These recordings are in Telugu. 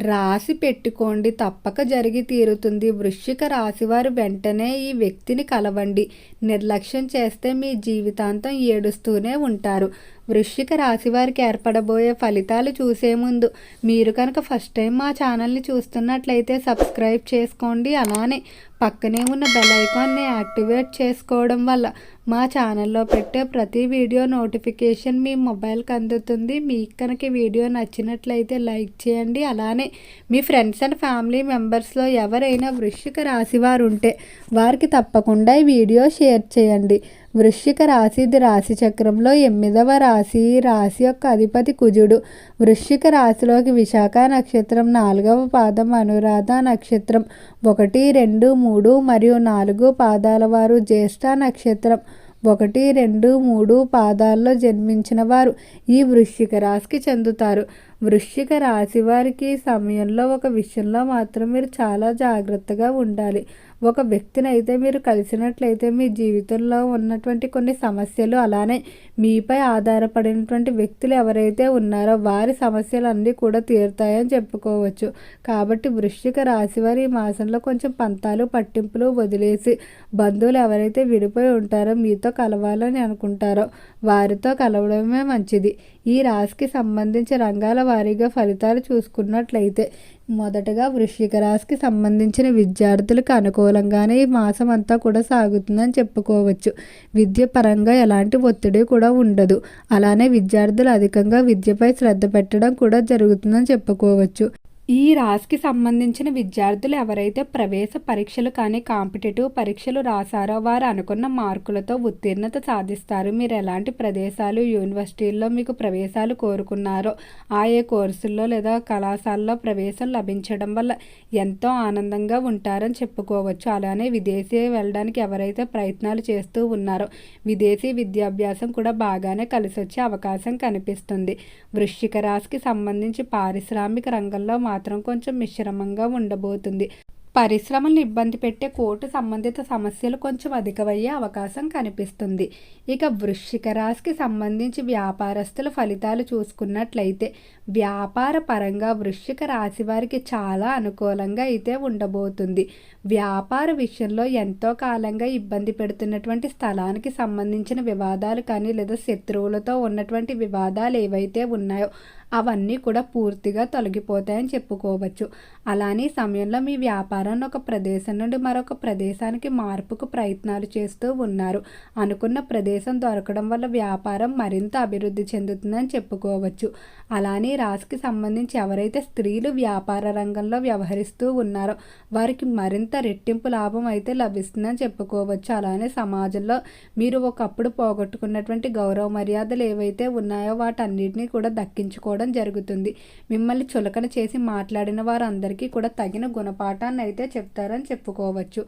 రాసి పెట్టుకోండి, తప్పక జరిగి తీరుతుంది. వృశ్చిక రాశివారు వెంటనే ఈ వ్యక్తిని కలవండి. నిర్లక్ష్యం చేస్తే మీ జీవితాంతం ఏడుస్తూనే ఉంటారు. వృశ్చిక రాశి వారికి ఏర్పడబోయే ఫలితాలు చూసే ముందు మీరు కనుక ఫస్ట్ టైం మా ఛానల్ని చూస్తున్నట్లయితే సబ్స్క్రైబ్ చేసుకోండి. అలానే పక్కనే ఉన్న బెల్ ఐకాన్ని యాక్టివేట్ చేసుకోవడం వల్ల మా ఛానల్లో పెట్టే ప్రతి వీడియో నోటిఫికేషన్ మీ మొబైల్కి అందుతుంది. మీకు కనుక వీడియో నచ్చినట్లయితే లైక్ చేయండి. అలానే మీ ఫ్రెండ్స్ అండ్ ఫ్యామిలీ మెంబర్స్లో ఎవరైనా వృశ్చిక రాశి వారు ఉంటే వారికి తప్పకుండా ఈ వీడియో షేర్ చేయండి. వృశ్చిక రాశి ఇది రాశి చక్రంలో 8వ రాశి. ఈ రాశి యొక్క అధిపతి కుజుడు. వృశ్చిక రాశిలోకి విశాఖ నక్షత్రం 4వ పాదం, అనురాధ నక్షత్రం 1, 2, 3 మరియు 4 పాదాల వారు, జ్యేష్ఠ నక్షత్రం 1, 2, 3 పాదాల్లో జన్మించిన వారు ఈ వృశ్చిక రాశికి చెందుతారు. వృశ్చిక రాశి వారికి సమయంలో ఒక విషయంలో మాత్రం మీరు చాలా జాగ్రత్తగా ఉండాలి. ఒక వ్యక్తిని అయితే మీరు కలిసినట్లయితే మీ జీవితంలో ఉన్నటువంటి కొన్ని సమస్యలు, అలానే మీపై ఆధారపడినటువంటి వ్యక్తులు ఎవరైతే ఉన్నారో వారి సమస్యలు అన్నీ కూడా తీరుతాయని చెప్పుకోవచ్చు. కాబట్టి వృశ్చిక రాశి వారి ఈ మాసంలో కొంచెం పంతాలు పట్టింపులు వదిలేసి బంధువులు ఎవరైతే విడిపోయి ఉంటారో మీతో కలవాలని అనుకుంటారో వారితో కలవడమే మంచిది. ఈ రాశికి సంబంధించి రంగాల వారీగా ఫలితాలు చూసుకున్నట్లయితే మొదటగా వృశ్చిక రాశికి సంబంధించిన విద్యార్థులకు అనుకూలంగానే ఈ మాసం అంతా కూడా సాగుతుందని చెప్పుకోవచ్చు. విద్య పరంగా ఎలాంటి ఒత్తిడి కూడా ఉండదు. అలానే విద్యార్థులు అధికంగా విద్యపై శ్రద్ధ పెట్టడం కూడా జరుగుతుందని చెప్పుకోవచ్చు. ఈ రాశికి సంబంధించిన విద్యార్థులు ఎవరైతే ప్రవేశ పరీక్షలు కానీ కాంపిటేటివ్ పరీక్షలు రాశారో వారు అనుకున్న మార్కులతో ఉత్తీర్ణత సాధిస్తారు. మీరు ఎలాంటి ప్రదేశాలు యూనివర్సిటీల్లో మీకు ప్రవేశాలు కోరుకున్నారో ఆయా కోర్సుల్లో లేదా కళాశాలలో ప్రవేశం లభించడం వల్ల ఎంతో ఆనందంగా ఉంటారని చెప్పుకోవచ్చు. అలానే విదేశీ వెళ్ళడానికి ఎవరైతే ప్రయత్నాలు చేస్తూ ఉన్నారో విదేశీ విద్యాభ్యాసం కూడా బాగానే కలిసి వచ్చే అవకాశం కనిపిస్తుంది. వృశ్చిక రాశికి సంబంధించి పారిశ్రామిక రంగంలో మాత్రం కొంచెం మిశ్రమంగా ఉండబోతుంది. పరిశ్రమలను ఇబ్బంది పెట్టే కోర్టు సంబంధిత సమస్యలు కొంచెం అధికమయ్యే అవకాశం కనిపిస్తుంది. ఇక వృశ్చిక రాశికి సంబంధించి వ్యాపారస్తుల ఫలితాలు చూసుకున్నట్లయితే వ్యాపార పరంగా వృశ్చిక రాశి వారికి చాలా అనుకూలంగా అయితే ఉండబోతుంది. వ్యాపార విషయంలో ఎంతో కాలంగా ఇబ్బంది పెడుతున్నటువంటి స్థలానికి సంబంధించిన వివాదాలు కానీ లేదా శత్రువులతో ఉన్నటువంటి వివాదాలు ఏవైతే ఉన్నాయో అవన్నీ కూడా పూర్తిగా తొలగిపోతాయని చెప్పుకోవచ్చు. అలానే సమయంలో మీ వ్యాపారాన్ని ఒక ప్రదేశం నుండి మరొక ప్రదేశానికి మార్పుకు ప్రయత్నాలు చేస్తూ ఉన్నారు. అనుకున్న ప్రదేశం దొరకడం వల్ల వ్యాపారం మరింత అభివృద్ధి చెందుతుందని చెప్పుకోవచ్చు. అలానే రాశికి సంబంధించి ఎవరైతే స్త్రీలు వ్యాపార రంగంలో వ్యవహరిస్తూ ఉన్నారో వారికి మరింత రెట్టింపు లాభం అయితే లభిస్తుందని చెప్పుకోవచ్చు. అలానే సమాజంలో మీరు ఒకప్పుడు పోగొట్టుకున్నటువంటి గౌరవ మర్యాదలు ఏవైతే ఉన్నాయో వాటన్నిటినీ కూడా దక్కించుకోవడం జరుగుతుంది. మిమ్మల్ని చులకన చేసి మాట్లాడిన వారందరికీ కూడా తగిన గుణపాఠాన్ని అయితే చెప్తారని చెప్పుకోవచ్చు.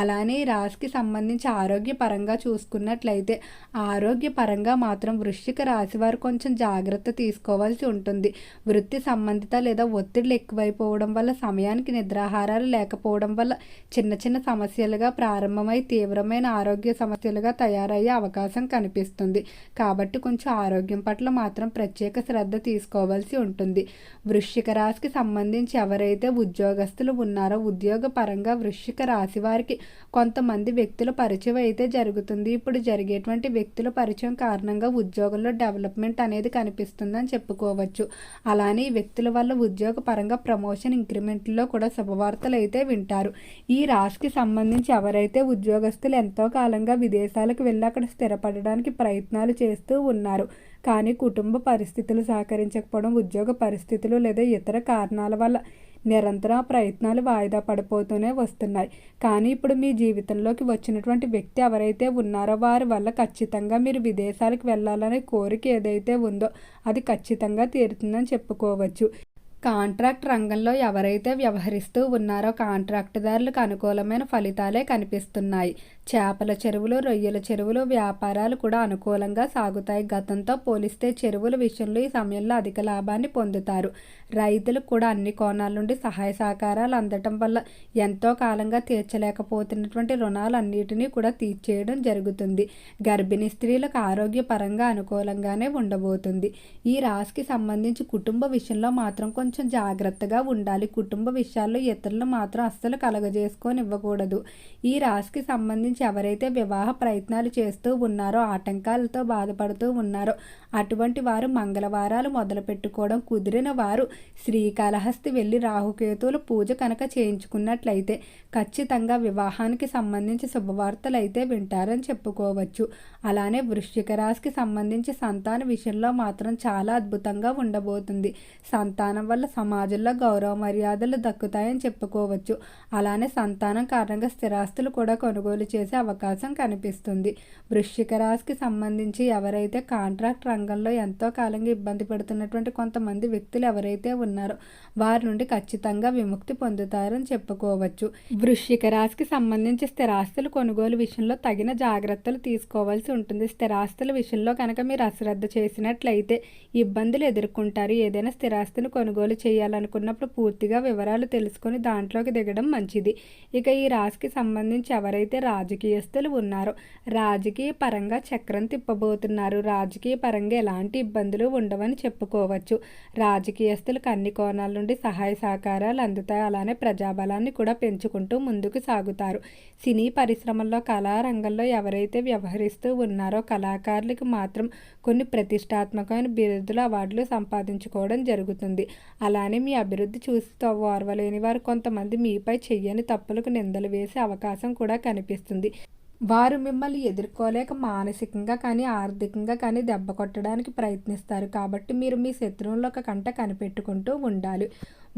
అలానే రాశికి సంబంధించి ఆరోగ్యపరంగా చూసుకున్నట్లయితే ఆరోగ్యపరంగా మాత్రం వృశ్చిక రాశి వారు కొంచెం జాగ్రత్త తీసుకోవాల్సి ఉంటుంది. వృత్తి సంబంధిత లేదా ఒత్తిడిలు ఎక్కువైపోవడం వల్ల, సమయానికి నిద్రాహారాలు లేకపోవడం వల్ల చిన్న చిన్న సమస్యలుగా ప్రారంభమై తీవ్రమైన ఆరోగ్య సమస్యలుగా తయారయ్యే అవకాశం కనిపిస్తుంది. కాబట్టి కొంచెం ఆరోగ్యం పట్ల మాత్రం ప్రత్యేక శ్రద్ధ తీసుకోవాల్సి ఉంటుంది. వృశ్చిక రాశికి సంబంధించి ఎవరైతే ఉద్యోగస్తులు ఉన్నారో ఉద్యోగ పరంగా వృశ్చిక రాశి వారికి కొంతమంది వ్యక్తుల పరిచయం అయితే జరుగుతుంది. ఇప్పుడు జరిగేటువంటి వ్యక్తుల పరిచయం కారణంగా ఉద్యోగంలో డెవలప్మెంట్ అనేది కనిపిస్తుందని చెప్పుకోవచ్చు. అలానే ఈ వ్యక్తుల వల్ల ఉద్యోగ పరంగా ప్రమోషన్, ఇంక్రిమెంట్లో కూడా శుభవార్తలు అయితే వింటారు. ఈ రాశికి సంబంధించి ఎవరైతే ఉద్యోగస్తులు ఎంతో కాలంగా విదేశాలకు వెళ్ళి అక్కడ స్థిరపడడానికి ప్రయత్నాలు చేస్తూ ఉన్నారు కానీ కుటుంబ పరిస్థితులు సహకరించకపోవడం, ఉద్యోగ పరిస్థితులు లేదా ఇతర కారణాల వల్ల నిరంతరం ప్రయత్నాలు వాయిదా పడిపోతూనే వస్తున్నాయి. కానీ ఇప్పుడు మీ జీవితంలోకి వచ్చినటువంటి వ్యక్తి ఎవరైతే ఉన్నారో వారి వల్ల ఖచ్చితంగా మీరు విదేశాలకు వెళ్ళాలనే కోరిక ఏదైతే ఉందో అది ఖచ్చితంగా తీరుతుందని చెప్పుకోవచ్చు. కాంట్రాక్ట్ రంగంలో ఎవరైతే వ్యవహరిస్తూ ఉన్నారో కాంట్రాక్టుదారులకు అనుకూలమైన ఫలితాలే కనిపిస్తున్నాయి. చేపల చెరువులు, రొయ్యల చెరువులు వ్యాపారాలు కూడా అనుకూలంగా సాగుతాయి. గతంతో పోలిస్తే చెరువుల విషయంలో ఈ సమయంలో అధిక లాభాన్ని పొందుతారు. రైతులకు కూడా అన్ని కోణాల నుండి సహాయ సహకారాలు అందటం వల్ల ఎంతో కాలంగా తీర్చలేకపోతున్నటువంటి రుణాలన్నిటినీ కూడా తీర్చేయడం జరుగుతుంది. గర్భిణీ స్త్రీలకు ఆరోగ్యపరంగా అనుకూలంగానే ఉండబోతుంది. ఈ రాశికి సంబంధించి కుటుంబ విషయంలో మాత్రం కొంచెం జాగ్రత్తగా ఉండాలి. కుటుంబ విషయాల్లో ఇతరులను మాత్రం అస్సలు కలగజేసుకొని ఇవ్వకూడదు. ఈ రాశికి సంబంధించి ఎవరైతే వివాహ ప్రయత్నాలు చేస్తూ ఉన్నారో, ఆటంకాలతో బాధపడుతూ ఉన్నారో అటువంటి వారు మంగళవారాలు మొదలు పెట్టుకోవడం, కుదిరిన వారు శ్రీకాళహస్తి వెళ్ళి రాహుకేతువుల పూజ కనుక చేయించుకున్నట్లయితే ఖచ్చితంగా వివాహానికి సంబంధించి శుభవార్తలు అయితే వింటారని చెప్పుకోవచ్చు. అలానే వృశ్చిక రాశికి సంబంధించి సంతాన విషయంలో మాత్రం చాలా అద్భుతంగా ఉండబోతుంది. సంతానం వల్ల సమాజంలో గౌరవ మర్యాదలు దక్కుతాయని చెప్పుకోవచ్చు. అలానే సంతానం కారణంగా స్థిరాస్తులు కూడా కొనుగోలు చేసే అవకాశం కనిపిస్తుంది. వృశ్చిక రాశికి సంబంధించి ఎవరైతే కాంట్రాక్ట్ రంగంలో ఎంతో కాలంగా ఇబ్బంది పడుతున్నటువంటి కొంతమంది వ్యక్తులు ఎవరైతే ఉన్నారో వారి నుండి ఖచ్చితంగా విముక్తి పొందుతారని చెప్పుకోవచ్చు. వృశ్చిక రాశికి సంబంధించి స్థిరాస్తులు కొనుగోలు విషయంలో తగిన జాగ్రత్తలు తీసుకోవాల్సి ఉంటుంది. స్థిరాస్తుల విషయంలో కనుక మీరు అశ్రద్ధ చేసినట్లయితే ఇబ్బందులు ఎదుర్కొంటారు. ఏదైనా స్థిరాస్తిని కొనుగోలు చేయాలనుకున్నప్పుడు పూర్తిగా వివరాలు తెలుసుకొని దాంట్లోకి దిగడం మంచిది. ఇక ఈ రాశికి సంబంధించి ఎవరైతే రాజకీయస్తులు ఉన్నారో రాజకీయ పరంగా చక్రం తిప్పబోతున్నారు. రాజకీయ పరంగా ఎలాంటి ఇబ్బందులు ఉండవని చెప్పుకోవచ్చు. రాజకీయస్తులకు అన్ని కోణాల నుండి సహాయ సహకారాలు అందుతాయి. అలానే ప్రజాబలాన్ని కూడా పెంచుకుంటూ ముందుకు సాగుతారు. సినీ పరిశ్రమల్లో కళారంగంలో ఎవరైతే వ్యవహరిస్తూ ఉన్నారో కళాకారులకు మాత్రం కొన్ని ప్రతిష్టాత్మకమైన బిరుదులు, అవార్డులు సంపాదించుకోవడం జరుగుతుంది. అలానే మీ అభివృద్ధి చూసి ఓర్వలేని వారు కొంతమంది మీపై చెయ్యని తప్పులకు నిందలు వేసే అవకాశం కూడా కనిపిస్తుంది. వారు మిమ్మల్ని ఎదుర్కోలేక మానసికంగా కానీ ఆర్థికంగా కానీ దెబ్బ కొట్టడానికి ప్రయత్నిస్తారు. కాబట్టి మీరు మీ శత్రువుల కంట కనిపెట్టుకుంటూ ఉండాలి.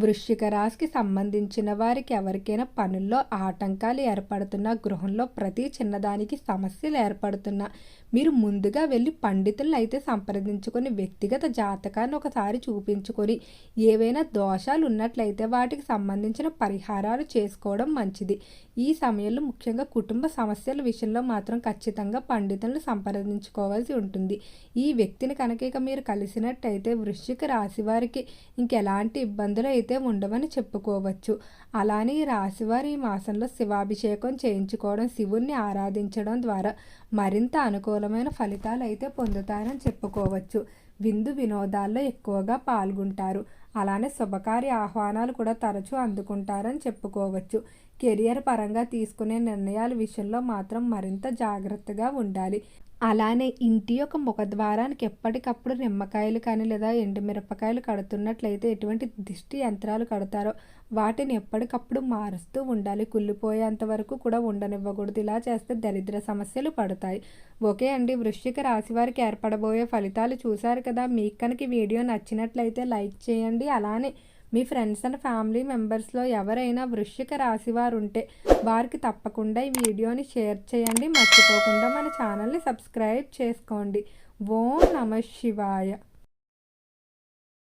వృశ్చిక రాశికి సంబంధించిన వారికి ఎవరికైనా పనుల్లో ఆటంకాలు ఏర్పడుతున్నా, గృహంలో ప్రతి చిన్నదానికి సమస్యలు ఏర్పడుతున్నా మీరు ముందుగా వెళ్ళి పండితులను అయితే సంప్రదించుకొని వ్యక్తిగత జాతకాన్ని ఒకసారి చూపించుకొని ఏవైనా దోషాలు ఉన్నట్లయితే వాటికి సంబంధించిన పరిహారాలు చేసుకోవడం మంచిది. ఈ సమయంలో ముఖ్యంగా కుటుంబ సమస్యల విషయంలో మాత్రం ఖచ్చితంగా పండితులను సంప్రదించుకోవాల్సి ఉంటుంది. ఈ వ్యక్తిని కనుక ఇక మీరు కలిసినట్టయితే వృశ్చిక రాశి వారికి ఇంకెలాంటి ఇబ్బందులు అయితే ఉండవని చెప్పుకోవచ్చు. అలానే ఈ రాశివారి ఈ మాసంలో శివాభిషేకం చేయించుకోవడం, శివుణ్ణి ఆరాధించడం ద్వారా మరింత అనుకూలమైన ఫలితాలు అయితే పొందుతారని చెప్పుకోవచ్చు. విందు వినోదాల్లో ఎక్కువగా పాల్గొంటారు. అలానే శుభకార్య ఆహ్వానాలు కూడా తరచూ అందుకుంటారని చెప్పుకోవచ్చు. కెరియర్ పరంగా తీసుకునే నిర్ణయాల విషయంలో మాత్రం మరింత జాగ్రత్తగా ఉండాలి. అలానే ఇంటి యొక్క ముఖద్వారానికి ఎప్పటికప్పుడు నిమ్మకాయలు కానీ లేదా ఎండుమిరపకాయలు కడుతున్నట్లయితే ఎటువంటి దిష్టి యంత్రాలు కడతారో వాటిని ఎప్పటికప్పుడు మారుస్తూ ఉండాలి. కుళ్ళిపోయేంత వరకు కూడా ఉండనివ్వకూడదు. ఇలా చేస్తే దరిద్ర సమస్యలు పడతాయి. ఓకే అండి, వృశ్చిక రాశి వారికి ఏర్పడబోయే ఫలితాలు చూశారు కదా. మీకు కనుక ఈ వీడియో నచ్చినట్లయితే లైక్ చేయండి. అలానే మీ ఫ్రెండ్స్ అండ్ ఫ్యామిలీ మెంబర్స్లో ఎవరైనా వృశ్చిక రాశి వారు ఉంటే వారికి తప్పకుండా ఈ వీడియోని షేర్ చేయండి. మర్చిపోకుండా మన ఛానల్ని సబ్స్క్రైబ్ చేసుకోండి. ఓం నమః శివాయ.